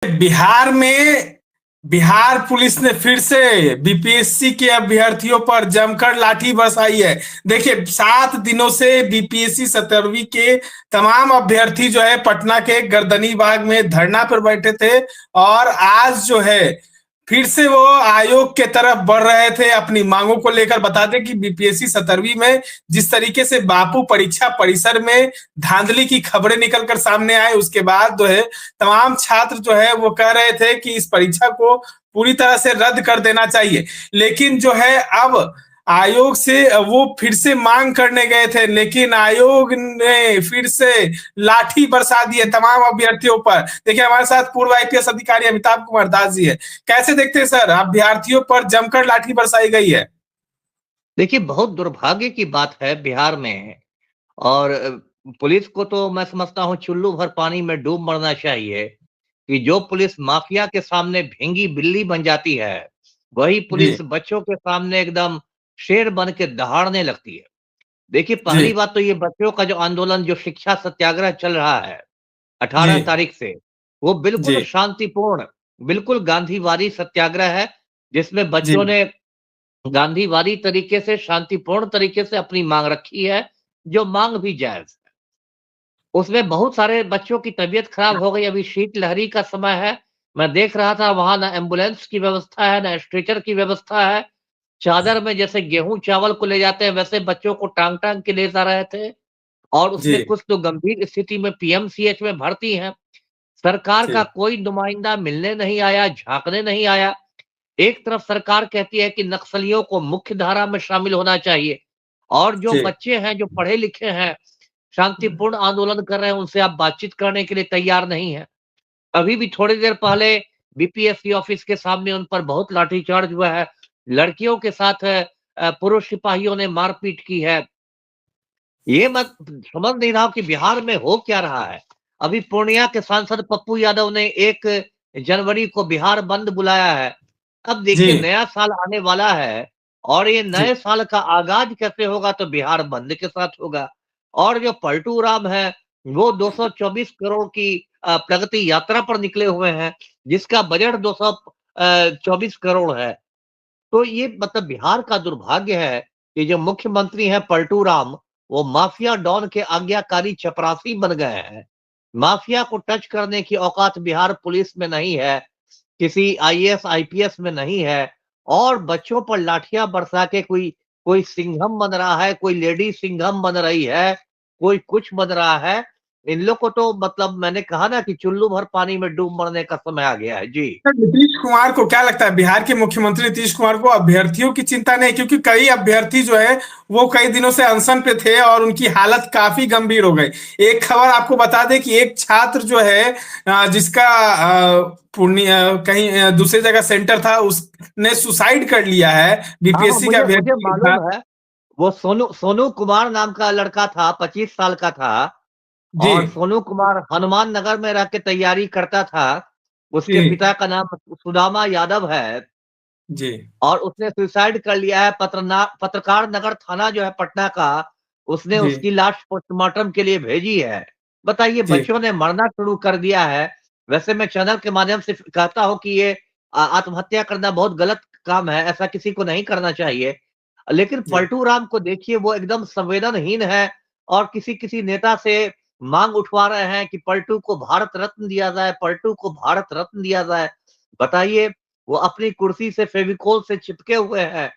Bihar police ने फिर से बीपीएससी के अभ्यर्थियों पर जमकर लाठी बरसाई है। देखिए, 7 दिनों से बीपीएससी 17वीं के तमाम अभ्यर्थी जो है पटना के गर्दनी बाग में धरना पर बैठे थे और आज जो है फिर से वो आयोग के तरफ बढ़ रहे थे अपनी मांगों को लेकर। बता दें कि बीपीएससी 17वीं में जिस तरीके से बापू परीक्षा परिसर में धांधली की खबरें निकलकर सामने आए, उसके बाद जो है तमाम छात्र जो है वो कह रहे थे कि इस परीक्षा को पूरी तरह से रद्द कर देना चाहिए। लेकिन जो है अब आयोग से वो फिर से मांग करने गए थे, लेकिन आयोग ने फिर से लाठी बरसा दी है तमाम अभ्यर्थियों पर। देखिए, हमारे साथ पूर्व आईपीएस अधिकारी अमिताभ कुमार दास जी है। कैसे देखते हैं सर, अभ्यर्थियों पर जमकर लाठी बरसाई गई है? देखिए, बहुत दुर्भाग्य की बात है बिहार में। और पुलिस को तो मैं समझता हूँ चुल्लू भर पानी में डूब मरना चाहिए कि जो पुलिस माफिया के सामने भींगी बिल्ली बन जाती है, वही जी पुलिस बच्चों के सामने एकदम शेर बन के दहाड़ने लगती है। देखिए, जी पहली बात तो ये बच्चों का जो आंदोलन, जो शिक्षा सत्याग्रह चल रहा है जी 18 तारीख से, वो जी बिल्कुल शांतिपूर्ण, बिल्कुल गांधीवादी सत्याग्रह है, जिसमें जी बच्चों ने गांधीवादी तरीके से, शांतिपूर्ण तरीके से अपनी मांग रखी है, जो मांग भी जायज़ है। उसमें बहुत सारे बच्चों की तबीयत खराब हो गई, अभी शीतलहरी का समय है। मैं देख रहा था वहाँ ना एम्बुलेंस की व्यवस्था है, ना स्ट्रेचर की व्यवस्था है। चादर में जैसे गेहूँ-चावल को ले जाते हैं, वैसे बच्चों को टाँग-टाँग के ले जा रहे थे और जी उसमें कुछ तो गंभीर स्थिति में पीएमसीएच में भर्ती हैं। सरकार जी का कोई नुमाइंदा मिलने नहीं आया, झाँकने नहीं आया। एक तरफ सरकार कहती है कि नक्सलियों को मुख्य धारा में शामिल होना चाहिए और जो जी बच्चे हैं, जो पढ़े लिखे हैं, शांतिपूर्ण आंदोलन कर रहे हैं, उनसे आप बातचीत करने के लिए तैयार नहीं है। अभी भी थोड़ी देर पहले बीपीएससी ऑफिस के सामने उन पर बहुत लाठीचार्ज हुआ है। लड़कियों के साथ पुरुष सिपाहियों ने मारपीट की है। ये मैं समझ नहीं रहा हूँ कि बिहार में हो क्या रहा है। अभी पूर्णिया के सांसद पप्पू यादव ने 1 जनवरी को बिहार बंद बुलाया है। अब देखिए, जी नया साल आने वाला है और ये जी नए साल का आगाज कैसे होगा, तो बिहार बंद के साथ होगा। और जो पलटू राम है, वो 224 करोड़ की प्रगति यात्रा पर निकले हुए हैं, जिसका बजट 224 करोड़ है। तो ये मतलब बिहार का दुर्भाग्य है कि जो मुख्यमंत्री हैं पलटू राम, वो माफिया डॉन के आज्ञाकारी चपरासी बन गए हैं। माफिया को टच करने की औकात बिहार पुलिस में नहीं है, किसी आईएएस आईपीएस में नहीं है और बच्चों पर लाठियां बरसा के कोई कोई सिंघम बन रहा है, कोई लेडी सिंघम बन रही है, कोई कुछ बन रहा है। इन लोग को तो मतलब मैंने कहा ना कि चुल्लू भर पानी में डूब मरने का समय आ गया है। जी। सर, नीतीश कुमार को क्या लगता है, बिहार के मुख्यमंत्री नीतीश कुमार को अभ्यर्थियों की चिंता नहीं? क्योंकि कई अभ्यर्थी जो है वो कई दिनों से अनशन पे थे और उनकी हालत काफी गंभीर हो गई। एक खबर आपको बता दें कि एक छात्र जो है जिसका पूर्णिया कहीं दूसरी जगह सेंटर था, उसने सुसाइड कर लिया है। हाँ, हाँ, बीपीएससी का मुझे मुझे अभ्यर्थी था। मालूम है। वो सोनू सोनू कुमार नाम का लड़का था, 25 साल का था जी और सोनू कुमार हनुमान नगर में रह के तैयारी करता था। उसके जी पिता का नाम सुदामा यादव है जी और उसने सुसाइड कर लिया है। पत्रकार नगर थाना जो है पटना का, उसने जी उसकी लाश पोस्टमार्टम के लिए भेजी है। बताइए, जी बच्चों ने मरना शुरू कर दिया है। वैसे मैं चैनल के माध्यम से कहता हूँ कि ये आत्महत्या करना बहुत गलत काम है, ऐसा किसी को नहीं करना चाहिए। लेकिन जी पलटू राम को देखिए, वो एकदम संवेदनहीन है और किसी-किसी नेता से माँग उठवा रहे हैं कि पलटू को भारत रत्न दिया जाए, पलटू को भारत रत्न दिया जाए। बताइए, वो अपनी कुर्सी से फेविकोल से चिपके हुए हैं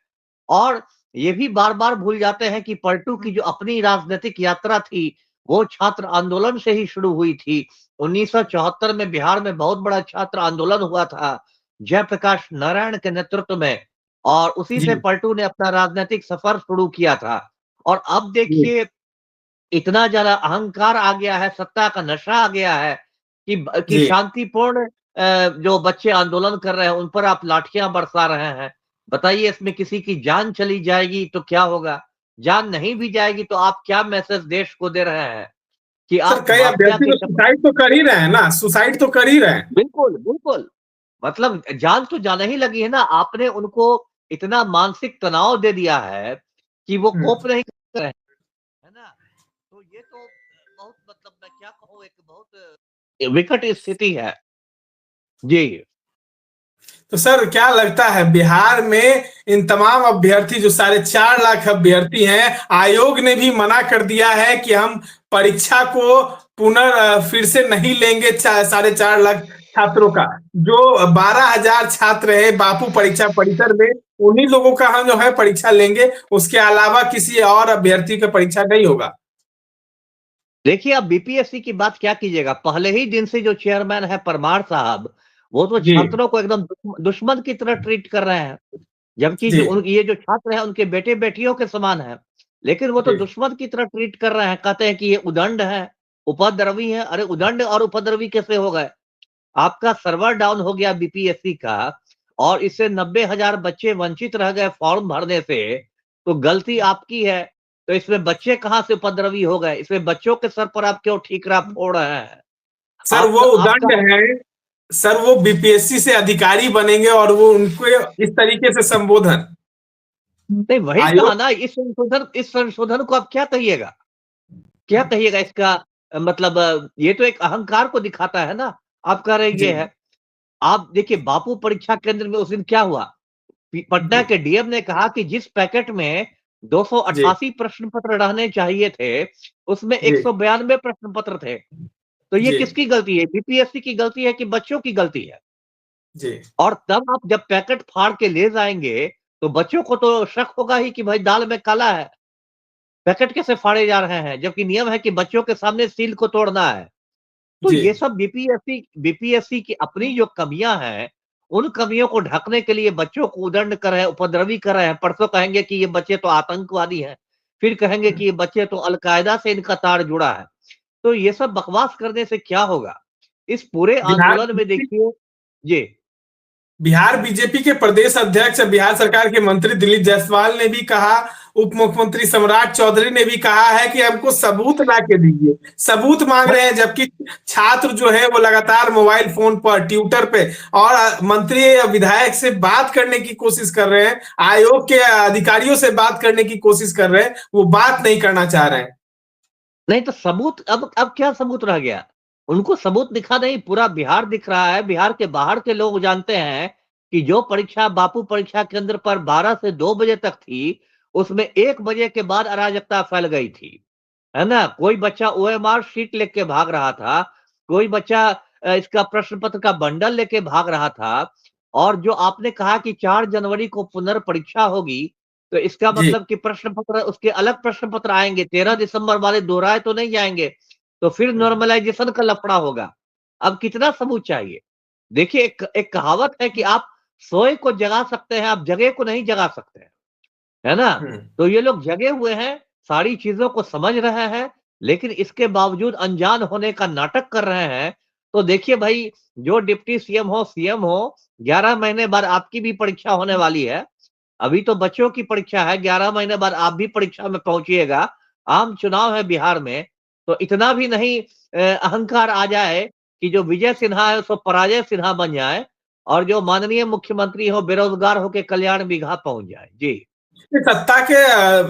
और ये भी बार-बार भूल जाते हैं कि पलटू की जो अपनी राजनीतिक यात्रा थी, वो छात्र आंदोलन से ही शुरू हुई थी। 1974 में बिहार में बहुत बड़ा छात्र आंदोलन हुआ था, जयप्रकाश नारायण के नेतृत्व में और उसी से जी पलटू ने अपना राजनीतिक सफर शुरू किया था। और अब जी देखिए, इतना ज़्यादा अहंकार आ गया है, सत्ता का नशा आ गया है कि जी शांतिपूर्ण जो बच्चे आंदोलन कर रहे हैं, उन पर आप लाठियाँ बरसा रहे हैं। बताइए, इसमें किसी की जान चली जाएगी तो क्या होगा? जान नहीं भी जाएगी तो आप क्या मैसेज देश को दे रहे हैं कि सर, आप कई माफिया अभ्यर्थी के तो सुसाइड तो कर ही रहे हैं ना, सुसाइड तो कर ही रहे हैं। बिल्कुल, बिल्कुल। मतलब जान तो जाने ही लगी है ना, आपने उनको इतना मानसिक तनाव दे दिया है कि वो हम्म। कोप नहीं कर रहे हैं, है ना? तो ये तो बहुत मतलब मैं क्या कहूँ, एक बहुत विकट स्थिति है। जी। तो सर क्या लगता है बिहार में इन तमाम अभ्यर्थी जो 4.5 लाख अभ्यर्थी हैं, आयोग ने भी मना कर दिया है कि हम परीक्षा को फिर से नहीं लेंगे 4.5 लाख छात्रों का। जो 12,000 छात्र है बापू परीक्षा परिसर में, उन्हीं लोगों का हम जो है परीक्षा लेंगे, उसके अलावा किसी और अभ्यर्थी का परीक्षा नहीं होगा। देखिए, अब बीपीएससी की बात क्या कीजिएगा, पहले ही दिन से जो चेयरमैन है परमार साहब, वो तो जी छात्रों को एकदम दुश्मन की तरह ट्रीट कर रहे हैं। जबकि जी ये जो छात्र हैं उनके बेटे-बेटियों के समान हैं। लेकिन वो तो जी दुश्मन की तरह ट्रीट कर रहे हैं, कहते हैं कि ये उदंड है, उपद्रवी है। अरे उदंड और उपद्रवी कैसे हो गए? आपका सर्वर डाउन हो गया बीपीएससी का और इससे 90,000 बच्चे वंचित रह गए फॉर्म भरने से, तो गलती आपकी है। तो इसमें बच्चे कहाँ से उपद्रवी हो गए? इसमें बच्चों के सर पर आप क्यों ठीकरा फोड़ रहे हैं? सर वो आपका उदंड आपका है। सर वो बीपीएससी से अधिकारी बनेंगे और वो उनको इस तरीके से संबोधन नहीं, वही कहा आयोग। ना, इस संशोधन को आप क्या कहिएगा? क्या कहिएगा इसका मतलब ये तो एक अहंकार को दिखाता है ना। आप कह रहे जी ये है। आप देखिए बापू परीक्षा केंद्र में उस दिन क्या हुआ? पटना जी के डीएम ने कहा कि जिस पैकेट में जी 288 प्रश्न पत्र रहने चाहिए थे, उसमें जी 192 प्रश्न पत्र थे। तो ये जी किसकी गलती है? बीपीएससी की गलती है कि बच्चों की गलती है? जी और तब आप जब पैकेट फाड़ के ले जाएँगे, तो बच्चों को तो शक होगा ही कि भाई दाल में काला है। पैकेट कैसे फाड़े जा रहे हैं? जबकि नियम है कि बच्चों के सामने सील को तोड़ना है। तो जी ये सब बीपीएससी की अपनी जो कमियाँ हैं, उन कमियों को ढकने के लिए बच्चों को उदंड कर रहे हैं, उपद्रवी कर रहे हैं। परसों कहेंगे कि ये बच्चे तो आतंकवादी हैं, फिर कहेंगे कि ये बच्चे तो अल-कायदा से इनका तार जुड़ा है। तो ये सब बकवास करने से क्या होगा? इस पूरे बिहार आंदोलन में देखिए। जी, बिहार बीजेपी के प्रदेश अध्यक्ष बिहार सरकार के मंत्री दिलीप जायसवाल ने भी कहा, उप मुख्यमंत्री सम्राट चौधरी ने भी कहा है कि हमको सबूत ला के दीजिए। सबूत मांग रहे हैं, जबकि छात्र जो है वो लगातार मोबाइल फोन पर, ट्विटर पे और मंत्री या विधायक से बात करने की कोशिश कर रहे हैं, आयोग के अधिकारियों से बात करने की कोशिश कर रहे हैं, वो बात नहीं करना चाह रहे हैं। नहीं तो सबूत अब क्या सबूत रह गया? उनको सबूत दिखा नहीं, पूरा बिहार दिख रहा है। बिहार के बाहर के लोग जानते हैं कि जो परीक्षा बापू परीक्षा केंद्र पर 12 से 2 बजे तक थी, उसमें 1 बजे के बाद अराजकता फैल गई थी। है ना? कोई बच्चा ओएमआर शीट लेके भाग रहा था, कोई बच्चा इसका प्रश्न पत्र का बंडल लेके भाग रहा था। और जो आपने कहा कि 4 जनवरी को पुनर्परीक्षा होगी, तो इसका जी मतलब कि प्रश्न पत्र उसके अलग प्रश्न पत्र आएँगे, 13 दिसंबर वाले दोहराए तो नहीं जाएँगे, तो फिर नॉर्मलाइजेशन का लफड़ा होगा। अब कितना सबूत चाहिए? देखिए एक एक कहावत है कि आप सोए को जगा सकते हैं, आप जगे को नहीं जगा सकते हैं। है ना? हम्म तो ये लोग जगे हुए हैं, सारी चीज़ों को समझ रहे हैं, लेकिन इसके बावजूद अनजान होने का नाटक कर रहे हैं। तो देखिए भाई, जो डिप्टी सीएम हो, 11 महीने बाद आपकी भी परीक्षा होने वाली है। अभी तो बच्चों की परीक्षा है, 11 महीने बाद आप भी परीक्षा में पहुँचिएगा। आम चुनाव है बिहार में, तो इतना भी नहीं अहंकार आ जाए कि जो विजय सिन्हा है, सो पराजय सिन्हा बन जाए और जो माननीय मुख्यमंत्री हो, बेरोज़गार होके कल्याण बिगहा पहुँच जाए। जी। सत्ता के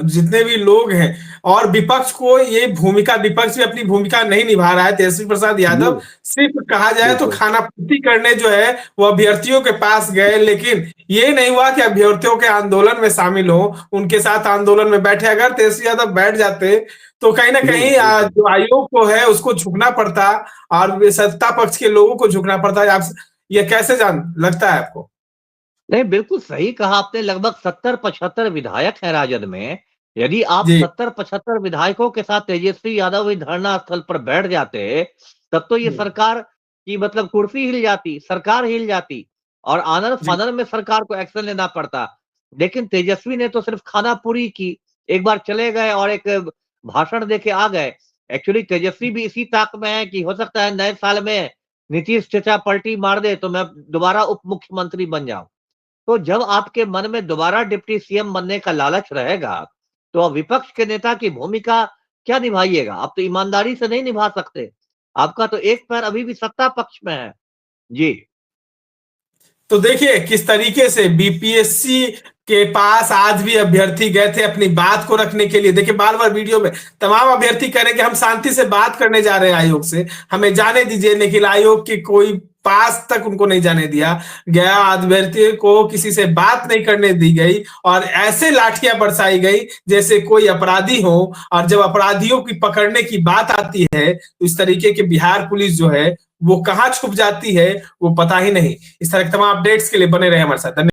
जितने भी लोग हैं और विपक्ष को ये भूमिका, विपक्ष भी अपनी भूमिका नहीं निभा रहा है। तेजस्वी प्रसाद जी, यादव सिर्फ कहा जाए तो बिल्कुल। खाना पूर्ति करने जो है वो अभ्यर्थियों के पास गए, लेकिन ये नहीं हुआ कि अभ्यर्थियों के आंदोलन में शामिल हो, उनके साथ आंदोलन में बैठे। अगर तेजस्वी यादव बैठ जाते तो कहीं ना जी, कहीं बिल्कुल। जो आयोग को है उसको झुकना पड़ता और सत्ता पक्ष के लोगों को झुकना पड़ता। आप ये कैसे जान लगता है आपको? नहीं, बिल्कुल सही कहा आपने, लगभग 70-75 विधायक हैं राजद में। यदि आप जी 70-75 विधायकों के साथ तेजस्वी यादव ही धरना स्थल पर बैठ जाते, तब तो ये जी सरकार की मतलब कुर्सी हिल जाती, सरकार हिल जाती और जी आनन-फानन में सरकार को एक्शन लेना पड़ता। लेकिन तेजस्वी ने तो सिर्फ खाना-पूरी की, एक बार चले गए और एक भाषण देके आ गए। एक्चुअली तेजस्वी भी इसी ताक में है कि हो सकता है नए साल में नीतीश चचा पलटी मार दे, तो मैं दोबारा उप मुख्यमंत्री बन जाऊँ। तो जब आपके मन में दोबारा डिप्टी सीएम बनने का लालच रहेगा, तो आप विपक्ष के नेता की भूमिका क्या निभाइएगा? आप तो ईमानदारी से नहीं निभा सकते। आपका तो एक पैर अभी भी सत्ता पक्ष में है। जी। तो देखिए किस तरीके से बीपीएससी के पास आज भी अभ्यर्थी गए थे अपनी बात को रखने के लिए। देखिए बार बार वीडियो में तमाम अभ्यर्थी कह रहे हैं कि हम शांति से बात करने जा रहे हैं आयोग से, हमें जाने दीजिए, लेकिन आयोग की कोई पास तक उनको नहीं जाने दिया गया, अभ्यर्थी को किसी से बात नहीं करने दी गई और ऐसे लाठियां बरसाई गई जैसे कोई अपराधी हो। और जब अपराधियों की पकड़ने की बात आती है तो इस तरीके के बिहार पुलिस जो है वो कहाँ छुप जाती है वो पता ही नहीं। इस तरह के तमाम अपडेट्स के लिए बने रहे हमारे साथ।